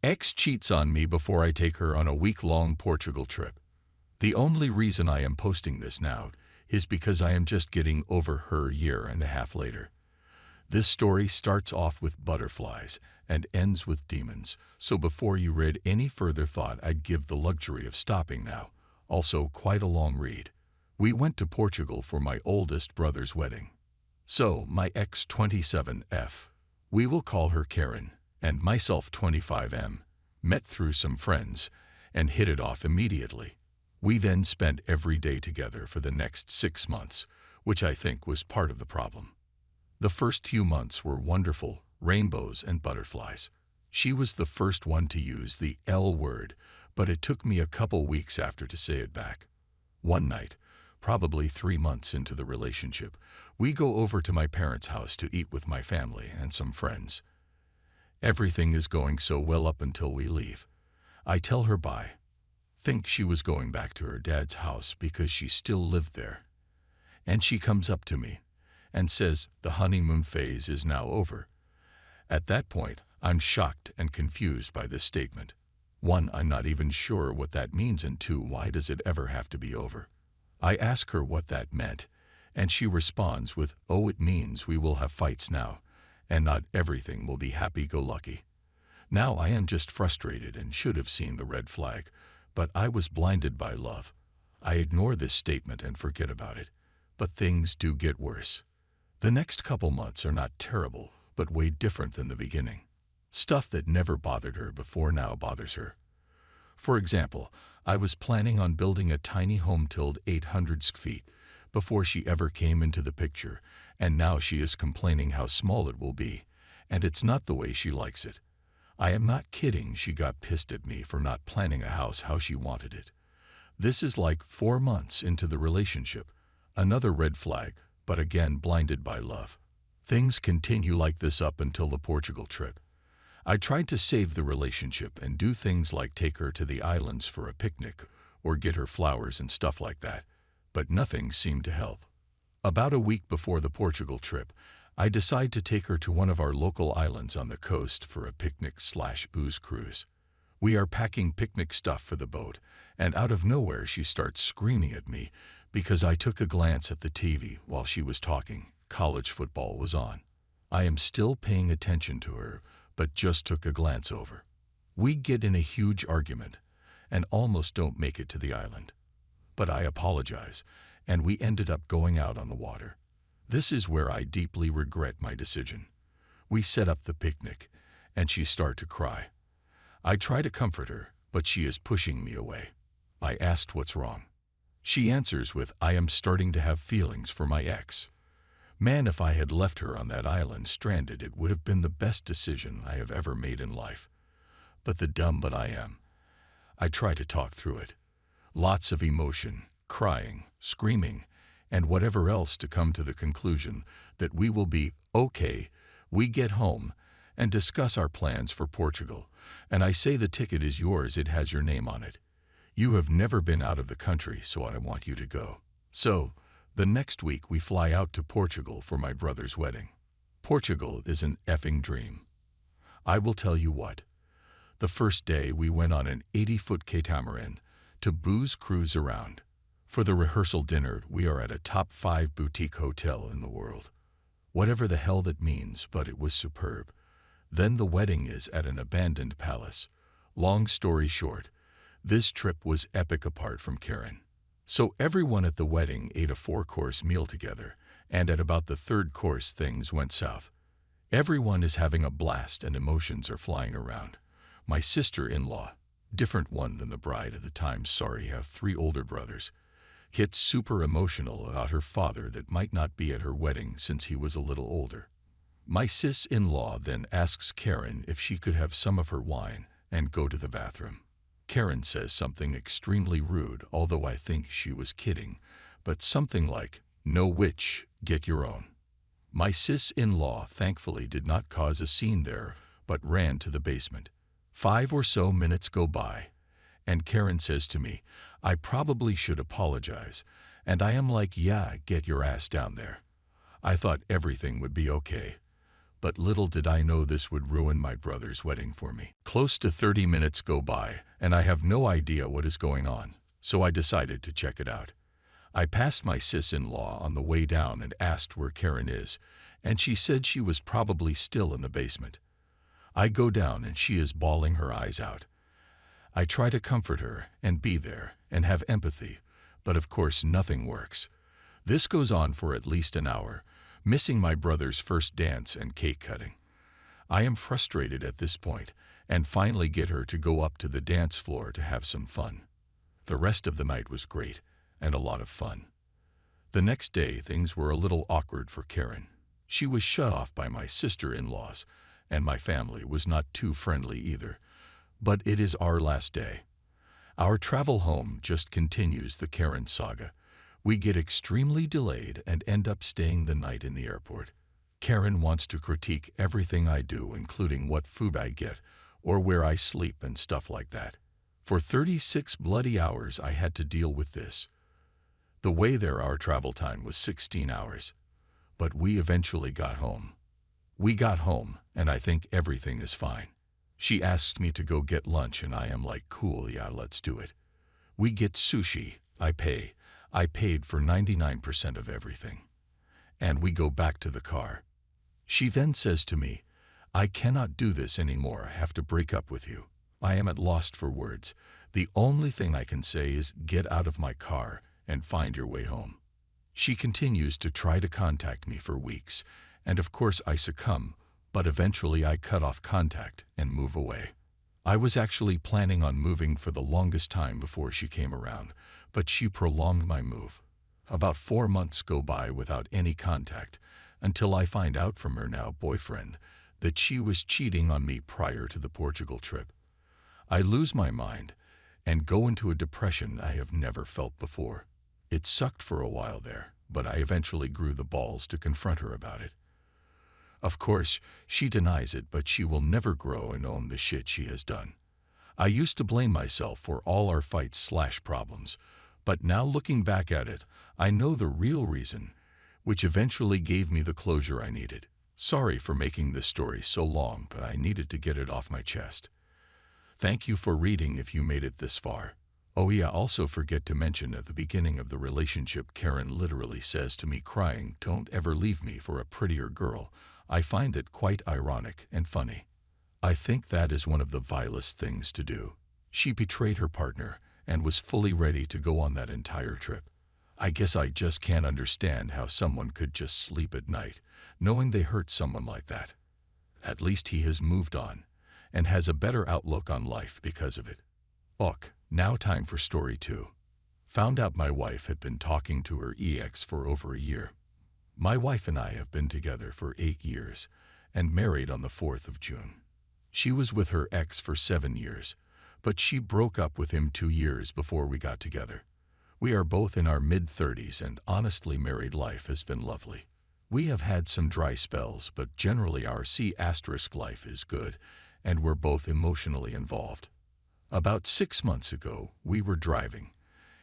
Ex cheats on me before I take her on a week-long Portugal trip. The only reason I am posting this now is because I am just getting over her a year and a half later. This story starts off with butterflies and ends with demons, so before you read any further thought, I'd give the luxury of stopping now. Also, quite a long read. We went to Portugal for my oldest brother's wedding. So, my ex 27F, we will call her Karen, and myself 25M, met through some friends and hit it off immediately. We then spent every day together for the next 6 months, which I think was part of the problem. The first few months were wonderful, rainbows and butterflies. She was the first one to use the L word, but it took me a couple weeks after to say it back. One night, probably 3 months into the relationship, we go over to my parents' house to eat with my family and some friends. Everything is going so well up until we leave. I tell her bye. Think she was going back to her dad's house because she still lived there. And she comes up to me and says the honeymoon phase is now over. At that point, I'm shocked and confused by this statement. 1, I'm not even sure what that means, and 2, why does it ever have to be over? I ask her what that meant, and she responds with, oh, it means we will have fights now, and not everything will be happy-go-lucky. Now I am just frustrated and should have seen the red flag, but I was blinded by love. I ignore this statement and forget about it, but things do get worse. The next couple months are not terrible, but way different than the beginning. Stuff that never bothered her before now bothers her. For example, I was planning on building a tiny home tilled 800 feet before she ever came into the picture, and now she is complaining how small it will be, and it's not the way she likes it. I am not kidding, she got pissed at me for not planning a house how she wanted it. This is like 4 months into the relationship. Another red flag, but again blinded by love. Things continue like this up until the Portugal trip. I tried to save the relationship and do things like take her to the islands for a picnic or get her flowers and stuff like that, but nothing seemed to help. About a week before the Portugal trip, I decide to take her to one of our local islands on the coast for a picnic/booze cruise. We are packing picnic stuff for the boat, and out of nowhere she starts screaming at me because I took a glance at the TV while she was talking. College football was on. I am still paying attention to her, but just took a glance over. We get in a huge argument and almost don't make it to the island. But I apologize, and we ended up going out on the water. This is where I deeply regret my decision. We set up the picnic, and she started to cry. I try to comfort her, but she is pushing me away. I asked what's wrong. She answers with, I am starting to have feelings for my ex. Man, if I had left her on that island stranded, it would have been the best decision I have ever made in life. But the dumb but I am. I try to talk through it. Lots of emotion, crying, screaming, and whatever else to come to the conclusion that we will be okay. We get home and discuss our plans for Portugal, and I say the ticket is yours, it has your name on it. You have never been out of the country, so I want you to go. So, the next week we fly out to Portugal for my brother's wedding. Portugal is an effing dream. I will tell you what. The first day we went on an 80-foot catamaran to booze cruise around. For the rehearsal dinner, we are at a top 5 boutique hotel in the world. Whatever the hell that means, but it was superb. Then the wedding is at an abandoned palace. Long story short, this trip was epic apart from Karen. So everyone at the wedding ate a 4-course meal together, and at about the 3rd course things went south. Everyone is having a blast and emotions are flying around. My sister-in-law, different one than the bride at the time, sorry, have 3 older brothers, gets super emotional about her father that might not be at her wedding since he was a little older. My sis-in-law then asks Karen if she could have some of her wine and go to the bathroom. Karen says something extremely rude, although I think she was kidding, but something like, no witch, get your own. My sis-in-law thankfully did not cause a scene there, but ran to the basement. 5 or so minutes go by, and Karen says to me, I probably should apologize, and I am like, yeah, get your ass down there. I thought everything would be okay. but little did I know this would ruin my brother's wedding for me. Close to 30 minutes go by, and I have no idea what is going on, so I decided to check it out. I passed my sis-in-law on the way down and asked where Karen is, and she said she was probably still in the basement. I go down and she is bawling her eyes out. I try to comfort her and be there and have empathy, but of course nothing works. This goes on for at least an hour, missing my brother's first dance and cake cutting. I am frustrated at this point and finally get her to go up to the dance floor to have some fun. The rest of the night was great and a lot of fun. The next day things were a little awkward for Karen. She was shut off by my sister-in-laws, and my family was not too friendly either. But it is our last day. Our travel home just continues the Karen saga. We get extremely delayed and end up staying the night in the airport. Karen wants to critique everything I do, including what food I get or where I sleep and stuff like that. For 36 bloody hours I had to deal with this. The way there, our travel time was 16 hours. But we eventually got home. We got home, and I think everything is fine. She asks me to go get lunch, and I am like, cool, yeah, let's do it. We get sushi. I pay. I paid for 99% of everything. And we go back to the car. She then says to me, I cannot do this anymore. I have to break up with you. I am at loss for words. The only thing I can say is get out of my car and find your way home. She continues to try to contact me for weeks, and of course I succumb, but eventually I cut off contact and move away. I was actually planning on moving for the longest time before she came around, but she prolonged my move. About 4 months go by without any contact, until I find out from her now boyfriend that she was cheating on me prior to the Portugal trip. I lose my mind and go into a depression I have never felt before. It sucked for a while there, but I eventually grew the balls to confront her about it. Of course, she denies it, but she will never grow and own the shit she has done. I used to blame myself for all our fights/problems, but now looking back at it, I know the real reason, which eventually gave me the closure I needed. Sorry for making this story so long, but I needed to get it off my chest. Thank you for reading if you made it this far. Oh yeah, also forget to mention at the beginning of the relationship, Karen literally says to me crying, don't ever leave me for a prettier girl. I find it quite ironic and funny. I think that is one of the vilest things to do. She betrayed her partner and was fully ready to go on that entire trip. I guess I just can't understand how someone could just sleep at night, knowing they hurt someone like that. At least he has moved on and has a better outlook on life because of it. Ok, now time for story 2. Found out my wife had been talking to her ex for over a year. My wife and I have been together for 8 years and married on the 4th of June. She was with her ex for 7 years, but she broke up with him 2 years before we got together. We are both in our mid-30s and honestly married life has been lovely. We have had some dry spells, but generally our C** life is good and we're both emotionally involved. About 6 months ago, we were driving,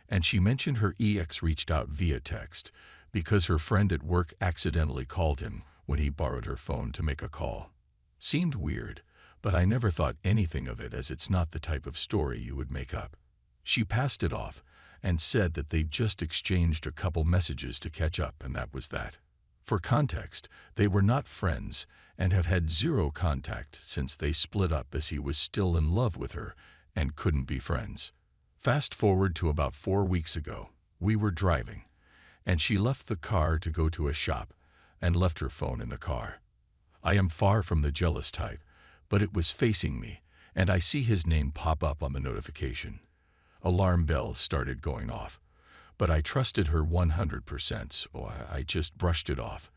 and she mentioned her ex reached out via text because her friend at work accidentally called him when he borrowed her phone to make a call. Seemed weird, but I never thought anything of it as it's not the type of story you would make up. She passed it off and said that they'd just exchanged a couple messages to catch up, and that was that. For context, they were not friends and have had zero contact since they split up as he was still in love with her and couldn't be friends. Fast forward to about 4 weeks ago, we were driving, and she left the car to go to a shop and left her phone in the car. I am far from the jealous type, but it was facing me, and I see his name pop up on the notification. Alarm bells started going off, but I trusted her 100%, so I just brushed it off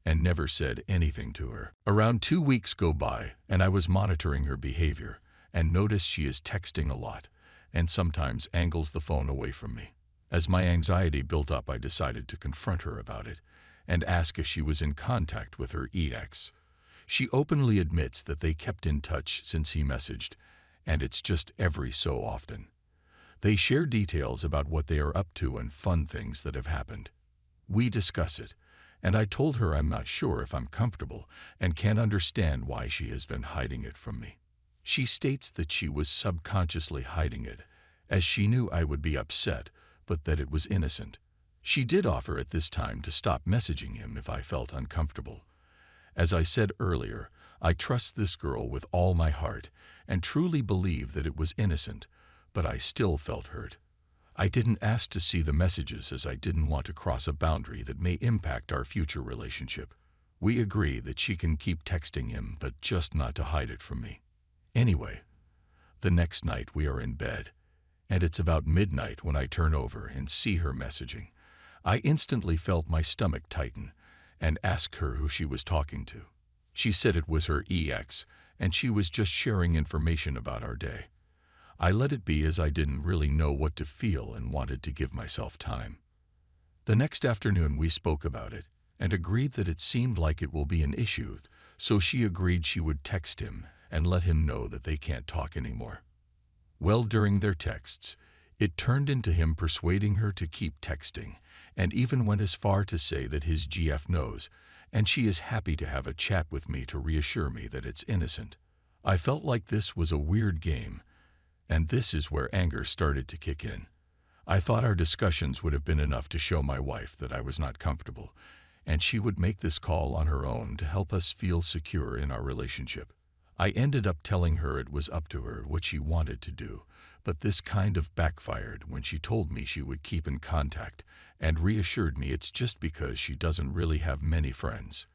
and never said anything to her. Around 2 weeks go by, and I was monitoring her behavior and noticed she is texting a lot and sometimes angles the phone away from me. As my anxiety built up, I decided to confront her about it and ask if she was in contact with her ex. She openly admits that they kept in touch since he messaged, and it's just every so often. They share details about what they are up to and fun things that have happened. We discuss it, and I told her I'm not sure if I'm comfortable and can't understand why she has been hiding it from me. She states that she was subconsciously hiding it, as she knew I would be upset, but that it was innocent. She did offer at this time to stop messaging him if I felt uncomfortable. As I said earlier, I trust this girl with all my heart and truly believe that it was innocent, but I still felt hurt. I didn't ask to see the messages as I didn't want to cross a boundary that may impact our future relationship. We agree that she can keep texting him, but just not to hide it from me. Anyway, the next night we are in bed, and it's about midnight when I turn over and see her messaging. I instantly felt my stomach tighten and asked her who she was talking to. She said it was her ex, and she was just sharing information about our day. I let it be as I didn't really know what to feel and wanted to give myself time. The next afternoon we spoke about it and agreed that it seemed like it will be an issue, so she agreed she would text him and let him know that they can't talk anymore. Well, during their texts, it turned into him persuading her to keep texting, and even went as far to say that his GF knows, and she is happy to have a chat with me to reassure me that it's innocent. I felt like this was a weird game, and this is where anger started to kick in. I thought our discussions would have been enough to show my wife that I was not comfortable, and she would make this call on her own to help us feel secure in our relationship. I ended up telling her it was up to her what she wanted to do, but this kind of backfired when she told me she would keep in contact and reassured me it's just because she doesn't really have many friends.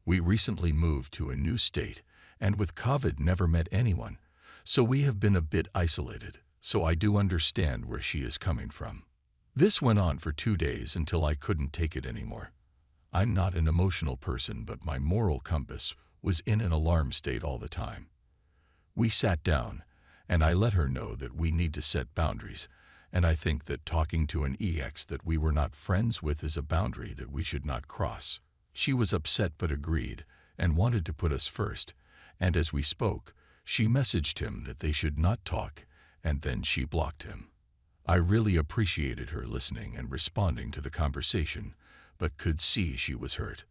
We recently moved to a new state and with COVID never met anyone, so we have been a bit isolated, so I do understand where she is coming from. This went on for 2 days until I couldn't take it anymore. I'm not an emotional person, but my moral compass was in an alarm state all the time. We sat down, and I let her know that we need to set boundaries, and I think that talking to an ex that we were not friends with is a boundary that we should not cross. She was upset but agreed, and wanted to put us first, and as we spoke, she messaged him that they should not talk, and then she blocked him. I really appreciated her listening and responding to the conversation, but could see she was hurt.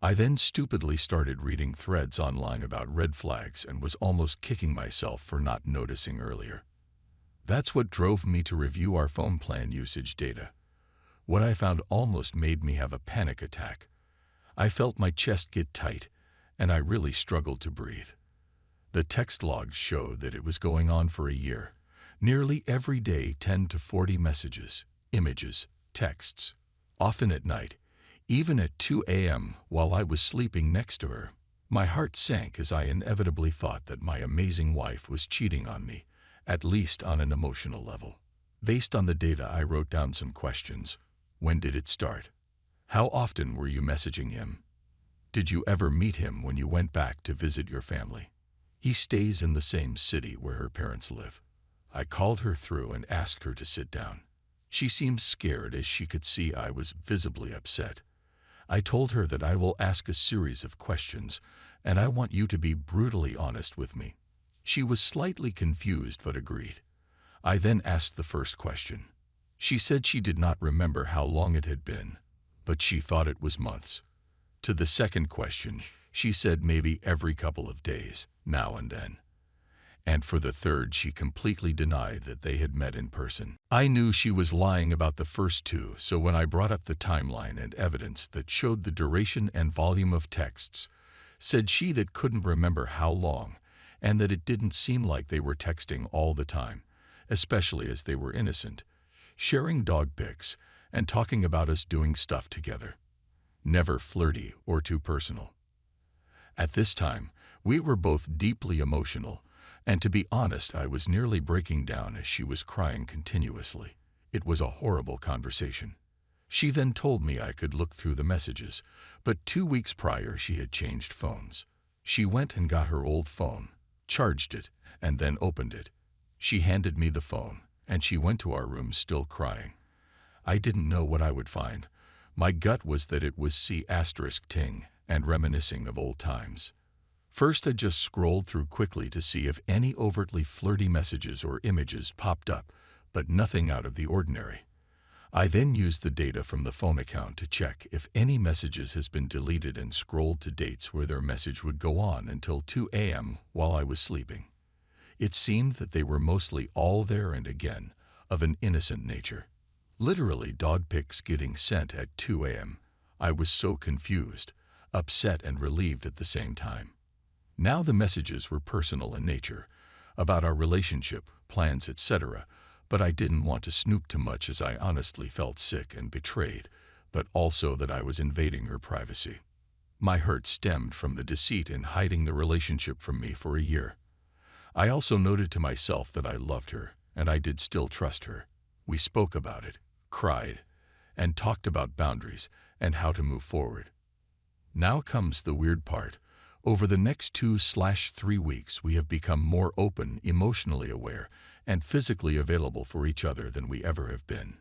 I then stupidly started reading threads online about red flags and was almost kicking myself for not noticing earlier. That's what drove me to review our phone plan usage data. What I found almost made me have a panic attack. I felt my chest get tight, and I really struggled to breathe. The text logs showed that it was going on for a year. Nearly every day 10 to 40 messages, images, texts, often at night, even at 2 a.m. while I was sleeping next to her. My heart sank as I inevitably thought that my amazing wife was cheating on me, at least on an emotional level. Based on the data, I wrote down some questions. When did it start? How often were you messaging him? Did you ever meet him when you went back to visit your family? He stays in the same city where her parents live. I called her through and asked her to sit down. She seemed scared as she could see I was visibly upset. I told her that I will ask a series of questions, and I want you to be brutally honest with me. She was slightly confused but agreed. I then asked the first question. She said she did not remember how long it had been, but she thought it was months. To the second question, she said maybe every couple of days, now and then. And for the third, she completely denied that they had met in person. I knew she was lying about the first two, so when I brought up the timeline and evidence that showed the duration and volume of texts, said she that couldn't remember how long, and that it didn't seem like they were texting all the time, especially as they were innocent, sharing dog pics, and talking about us doing stuff together. Never flirty or too personal. At this time, we were both deeply emotional, and to be honest, I was nearly breaking down as she was crying continuously. It was a horrible conversation. She then told me I could look through the messages, but 2 weeks prior she had changed phones. She went and got her old phone, charged it, and then opened it. She handed me the phone, and she went to our room still crying. I didn't know what I would find. My gut was that it was C*ting and reminiscing of old times. First, I just scrolled through quickly to see if any overtly flirty messages or images popped up, but nothing out of the ordinary. I then used the data from the phone account to check if any messages has been deleted and scrolled to dates where their message would go on until 2 a.m. while I was sleeping. It seemed that they were mostly all there and again, of an innocent nature. Literally dog pics getting sent at 2 a.m. I was so confused, upset and relieved at the same time. Now the messages were personal in nature, about our relationship, plans, etc., but I didn't want to snoop too much as I honestly felt sick and betrayed, but also that I was invading her privacy. My hurt stemmed from the deceit in hiding the relationship from me for a year. I also noted to myself that I loved her, and I did still trust her. We spoke about it, cried, and talked about boundaries and how to move forward. Now comes the weird part. Over the next 2/3 weeks, we have become more open, emotionally aware, and physically available for each other than we ever have been.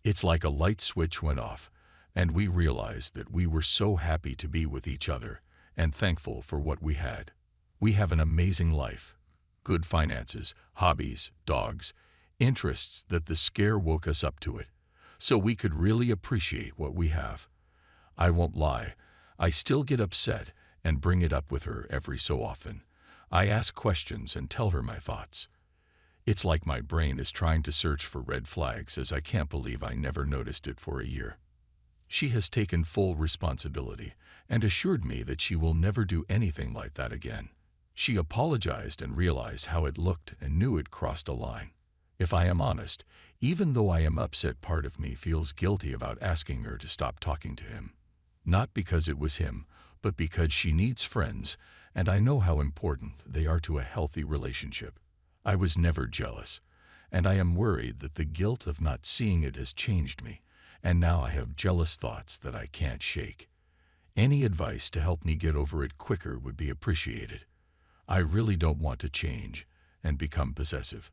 It's like a light switch went off, and we realized that we were so happy to be with each other and thankful for what we had. We have an amazing life, good finances, hobbies, dogs, interests that the scare woke us up to it, so we could really appreciate what we have. I won't lie, I still get upset and bring it up with her every so often. I ask questions and tell her my thoughts. It's like my brain is trying to search for red flags as I can't believe I never noticed it for a year. She has taken full responsibility and assured me that she will never do anything like that again. She apologized and realized how it looked and knew it crossed a line. If I am honest, even though I am upset, part of me feels guilty about asking her to stop talking to him. Not because it was him, but because she needs friends, and I know how important they are to a healthy relationship. I was never jealous, and I am worried that the guilt of not seeing it has changed me, and now I have jealous thoughts that I can't shake. Any advice to help me get over it quicker would be appreciated. I really don't want to change and become possessive.